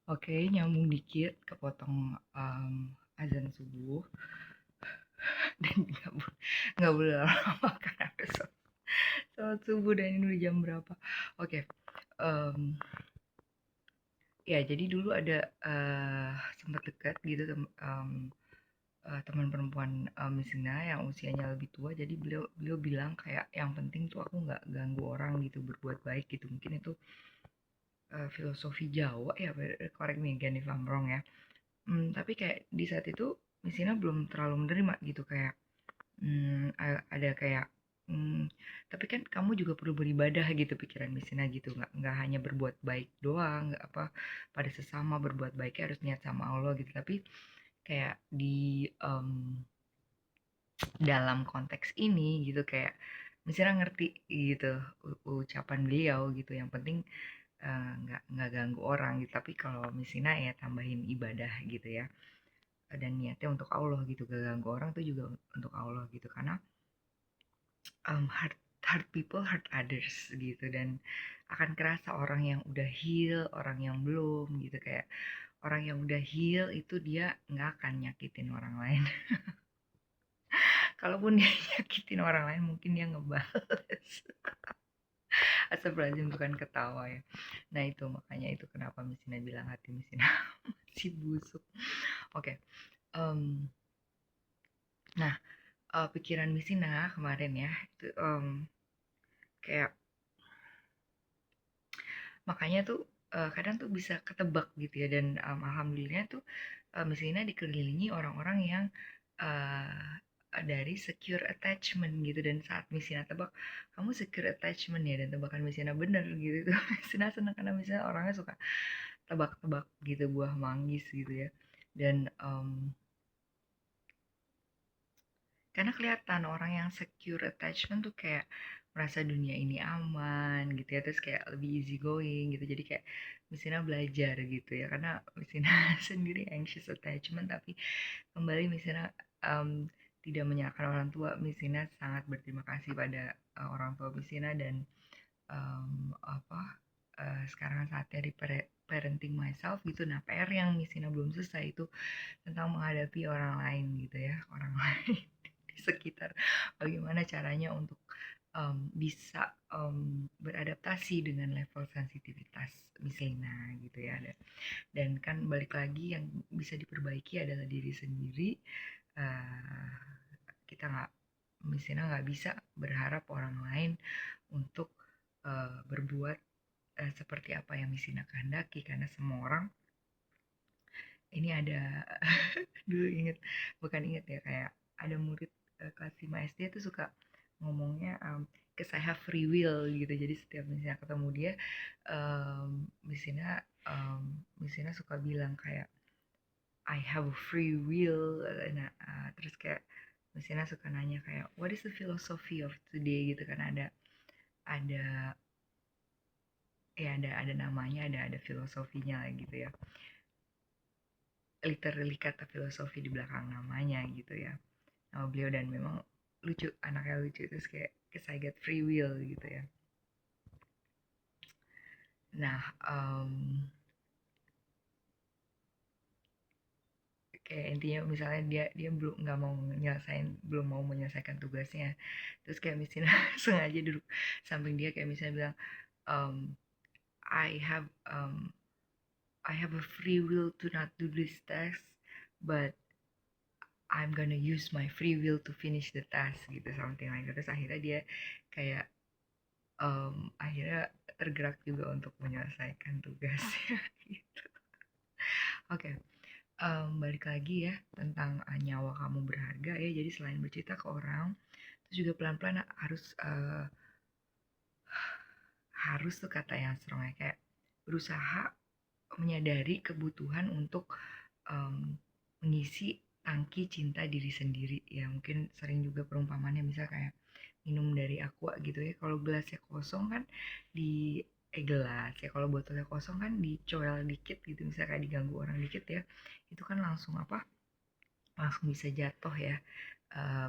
Oke, nyambung dikit, kepotong azan subuh dan nggak boleh lama karena udah sholat subuh dan ini udah jam berapa? Oke, em, ya jadi dulu ada sempat dekat gitu teman perempuan Misina yang usianya lebih tua. Jadi beliau beliau bilang kayak yang penting tuh aku nggak ganggu orang gitu, berbuat baik gitu. Mungkin itu filosofi Jawa ya, correct me again if I'm wrong ya. Tapi kayak di saat itu Misina belum terlalu menerima gitu kayak ada kayak tapi kan kamu juga perlu beribadah gitu pikiran Misina gitu nggak hanya berbuat baik doang nggak apa pada sesama berbuat baiknya harus niat sama Allah gitu tapi kayak di dalam konteks ini gitu kayak Misina ngerti gitu ucapan beliau gitu yang penting nggak ganggu orang gitu tapi kalau Misina ya tambahin ibadah gitu ya dan niatnya untuk Allah gitu gak ganggu orang tuh juga untuk Allah gitu karena hurt hurt people hurt others gitu dan akan kerasa orang yang udah heal orang yang belum gitu kayak orang yang udah heal itu dia nggak akan nyakitin orang lain. Kalaupun dia nyakitin orang lain mungkin dia ngebales. Astagfirullahaladzim bukan ketawa ya. Nah itu makanya itu kenapa Misina bilang hati Misina masih busuk. Oke, um, nah pikiran Misina kemarin ya itu kayak makanya tuh kadang tuh bisa ketebak gitu ya dan alhamdulillah tuh Misina dikelilingi orang-orang yang uh, dari secure attachment gitu dan saat Misina tebak kamu secure attachment ya dan tebakan Misina bener gitu tuh Misina senang karena misalnya orangnya suka tebak-tebak gitu buah manggis gitu ya dan karena kelihatan orang yang secure attachment tuh kayak merasa dunia ini aman gitu ya terus kayak lebih easy going gitu jadi kayak Misina belajar gitu ya karena Misina sendiri anxious attachment tapi kembali Misina um, tidak menyalahkan orang tua Misina sangat berterima kasih pada orang tua Misina dan apa sekarang saatnya di parenting myself gitu nah PR yang Misina belum selesai itu tentang menghadapi orang lain gitu ya orang lain di sekitar bagaimana caranya untuk bisa beradaptasi dengan level sensitivitas misalnya gitu ya dan kan balik lagi yang bisa diperbaiki adalah diri sendiri uh, kita nggak misalnya nggak bisa berharap orang lain untuk berbuat seperti apa yang Misina kehendaki karena semua orang ini ada dulu inget bukan inget ya kayak ada murid kelas 5 SD tuh suka ngomongnya cause I have free will gitu jadi setiap misalnya ketemu dia Misina suka bilang kayak I have a free will nah terus kayak Misina suka nanya kayak what is the philosophy of today gitu kan ada ya ada namanya ada filosofinya lah gitu ya literally kata filosofi di belakang namanya gitu ya sama beliau dan memang lucu anaknya lucu terus kayak cause I get free will gitu ya nah kayak intinya misalnya dia belum nggak mau belum mau menyelesaikan tugasnya terus kayak misalnya sengaja duduk samping dia kayak misalnya bilang um, I have I have a free will to not do this task but I'm gonna use my free will to finish the task gitu something like that terus akhirnya dia kayak akhirnya tergerak juga untuk menyelesaikan tugasnya gitu. Oke, balik lagi ya tentang nyawa kamu berharga ya. Jadi selain bercerita ke orang, terus juga pelan-pelan harus tuh kata yang strong ya kayak berusaha menyadari kebutuhan untuk um, mengisi tangki cinta diri sendiri ya mungkin sering juga perumpamannya misal kayak minum dari aqua gitu ya kalau gelasnya kosong kan di gelas ya kalau botolnya kosong kan dicoel dikit gitu misalnya kayak diganggu orang dikit ya itu kan langsung apa langsung bisa jatuh ya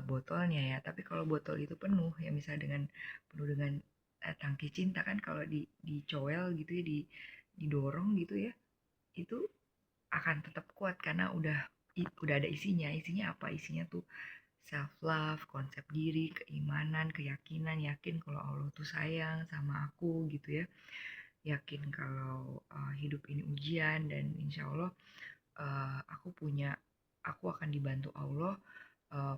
botolnya ya tapi kalau botol itu penuh ya misalnya dengan penuh dengan tangki cinta kan kalau dicoel gitu ya didorong gitu ya itu akan tetap kuat karena udah ada isinya apa, isinya tuh self love, konsep diri, keimanan, keyakinan, yakin kalau Allah tuh sayang sama aku gitu ya, yakin kalau hidup ini ujian dan insya Allah aku akan dibantu Allah,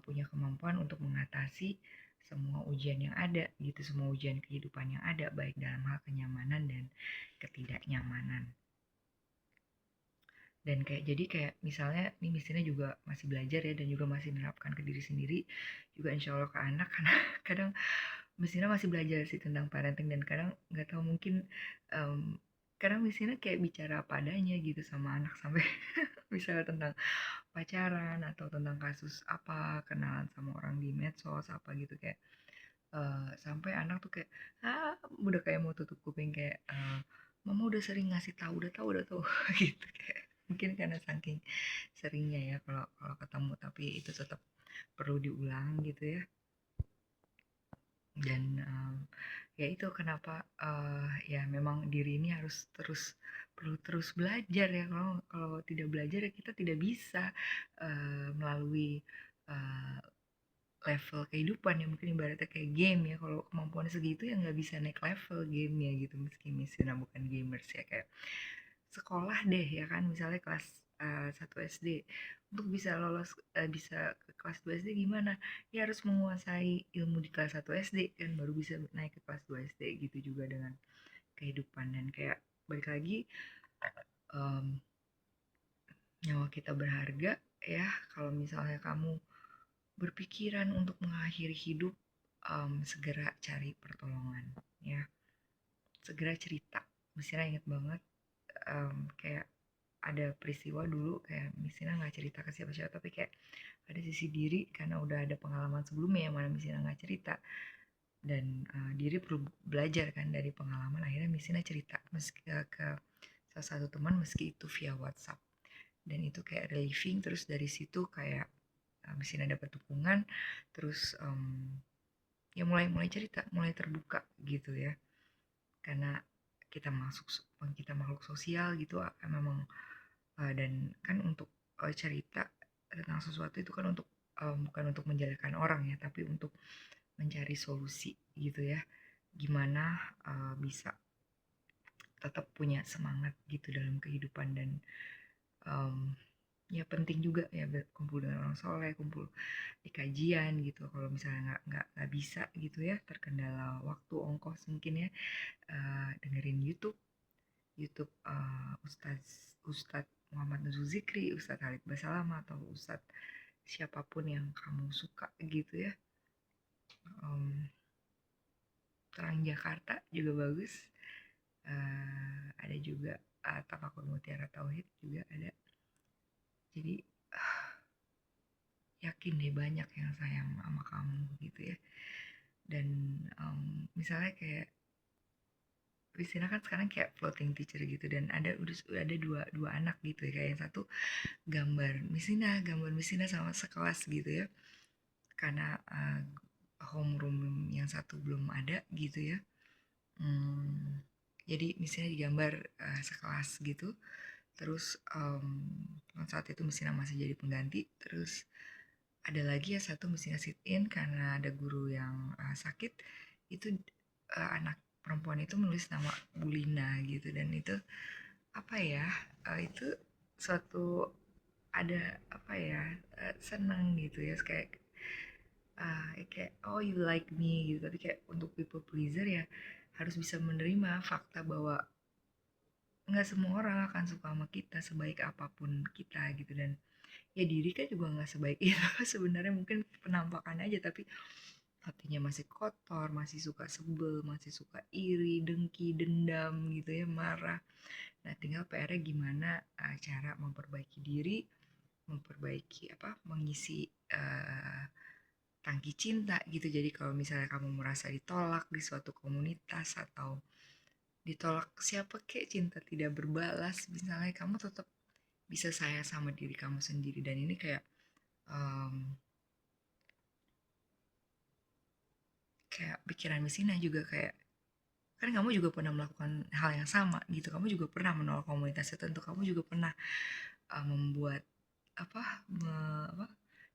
punya kemampuan untuk mengatasi semua ujian yang ada gitu, semua ujian kehidupan yang ada, baik dalam hal kenyamanan dan ketidaknyamanan. Dan kayak misalnya nih misalnya juga masih belajar ya dan juga masih menerapkan ke diri sendiri juga insya Allah ke anak karena kadang Messina masih belajar sih tentang parenting dan kadang nggak tahu mungkin kadang Messina kayak bicara apa adanya gitu sama anak sampai misalnya tentang pacaran atau tentang kasus apa, kenalan sama orang di medsos apa gitu kayak sampai anak tuh kayak udah kayak mau tutup kuping kayak mama udah sering ngasih tahu udah tahu gitu kayak mungkin karena saking seringnya ya kalau kalau ketemu tapi itu tetap perlu diulang gitu ya. Dan ya itu kenapa ya memang diri ini harus perlu terus belajar ya, kalau kalau tidak belajar ya kita tidak bisa melalui eh, level kehidupan yang mungkin ibaratnya kayak game ya, kalau kemampuan segitu ya nggak bisa naik level gamenya gitu meski misalnya bukan gamers ya, kayak sekolah deh ya kan misalnya kelas 1 SD untuk bisa lolos bisa ke kelas 2 SD gimana ya, harus menguasai ilmu di kelas 1 SD kan baru bisa naik ke kelas 2 SD gitu juga dengan kehidupan. Dan kayak balik lagi em, nyawa kita berharga ya, kalau misalnya kamu berpikiran untuk mengakhiri hidup segera cari pertolongan ya, segera cerita. Misalnya inget banget kayak ada peristiwa dulu kayak misalnya nggak cerita ke siapa-siapa tapi kayak ada sisi diri karena udah ada pengalaman sebelumnya yang mana misalnya nggak cerita dan diri perlu belajar kan dari pengalaman, akhirnya misalnya cerita meski ke salah satu teman meski itu via WhatsApp dan itu kayak relieving, terus dari situ kayak misalnya dapat dukungan terus ya mulai cerita mulai terbuka gitu ya, karena kita makhluk sosial gitu memang dan kan untuk cerita tentang sesuatu itu kan untuk bukan untuk menjelekan orang ya tapi untuk mencari solusi gitu ya, gimana bisa tetap punya semangat gitu dalam kehidupan. Dan um, ya penting juga ya kumpul dengan orang soleh, kumpul di kajian gitu kalau misalnya nggak bisa gitu ya, terkendala waktu ongkos mungkin ya, dengerin YouTube YouTube Ustadz Muhammad Nuzul Zikri, Ustadz Halid Basalamah atau Ustadz siapapun yang kamu suka gitu ya. Terang Jakarta juga bagus. Ada juga Tafakur Mutiara Tauhid juga ada. Jadi yakin deh banyak yang sayang sama kamu gitu ya. Dan misalnya kayak Christina kan sekarang kayak floating teacher gitu dan udah ada dua anak gitu ya, kayak yang satu gambar Misina sama sekelas gitu ya, karena homeroom yang satu belum ada gitu ya. Jadi misalnya digambar sekelas gitu, terus saat itu Misina masih jadi pengganti, terus ada lagi ya satu mestinya sit in karena ada guru yang sakit, itu anak perempuan itu menulis nama Bulina gitu, dan itu apa ya, itu suatu ada apa ya, senang gitu ya, kayak oh you like me gitu, tapi kayak untuk people pleaser ya harus bisa menerima fakta bahwa nggak semua orang akan suka sama kita sebaik apapun kita gitu. Dan ya diri kan juga nggak sebaik itu sebenarnya, mungkin penampakan aja tapi hatinya masih kotor, masih suka sebel, masih suka iri, dengki, dendam gitu ya, marah. Nah tinggal PR-nya gimana cara memperbaiki diri, memperbaiki mengisi tangki cinta gitu. Jadi kalau misalnya kamu merasa ditolak di suatu komunitas atau ditolak siapa kek, cinta tidak berbalas misalnya, kamu tetap bisa sayang sama diri kamu sendiri. Dan ini kayak kayak pikiran Mesina juga kayak kan kamu juga pernah melakukan hal yang sama gitu, kamu juga pernah menolak komunitas tertentu, kamu juga pernah membuat apa, apa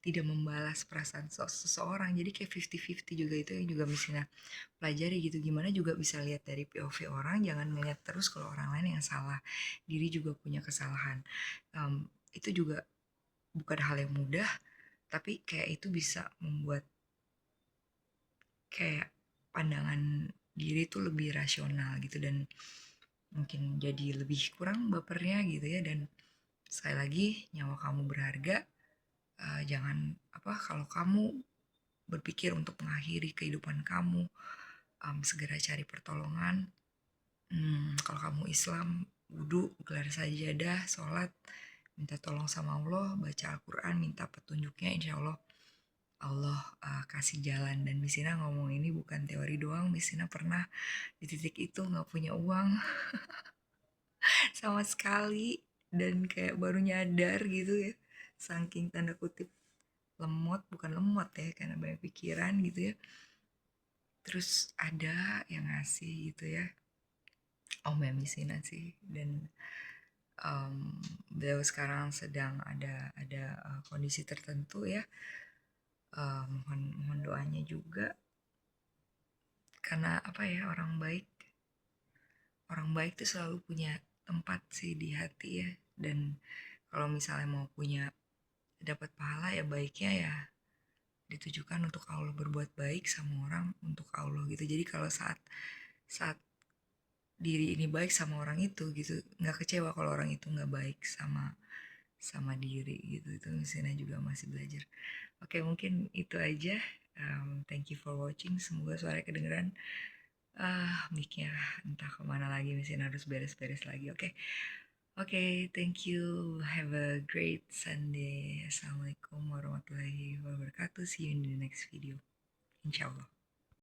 tidak membalas perasaan seseorang, jadi kayak 50-50 juga, itu yang juga mestinya pelajari gitu, gimana juga bisa lihat dari POV orang, jangan melihat terus kalau orang lain yang salah, diri juga punya kesalahan. Itu juga bukan hal yang mudah, tapi kayak itu bisa membuat kayak pandangan diri tuh lebih rasional gitu, dan mungkin jadi lebih kurang bapernya gitu ya. Dan sekali lagi, nyawa kamu berharga. Jangan apa, kalau kamu berpikir untuk mengakhiri kehidupan kamu, segera cari pertolongan. Kalau kamu Islam, wudhu, gelar sajadah, sholat, minta tolong sama Allah, baca Al-Quran, minta petunjuknya, insya Allah Allah kasih jalan. Dan Misina ngomong ini bukan teori doang, Misina pernah di titik itu nggak punya uang sama sekali, dan kayak baru nyadar gitu ya, saking tanda kutip lemot, bukan lemot ya, karena banyak pikiran gitu ya. Terus ada yang ngasih gitu ya, Om Misina sih. Dan beliau sekarang sedang ada kondisi tertentu ya. Mohon doanya juga, karena apa ya, orang baik tuh selalu punya tempat sih di hati ya. Dan kalau misalnya mau punya dapat pahala, ya baiknya ya ditujukan untuk Allah, berbuat baik sama orang untuk Allah gitu. Jadi kalau saat saat diri ini baik sama orang itu gitu, nggak kecewa kalau orang itu nggak baik sama sama diri gitu. Itu misalnya juga masih belajar. Oke, mungkin itu aja. Thank you for watching, semoga suaranya kedengeran. Mic-nya entah kemana lagi, mesin harus beres-beres lagi. Oke, thank you, have a great Sunday. Assalamualaikum warahmatullahi wabarakatuh, see you in the next video, insya Allah.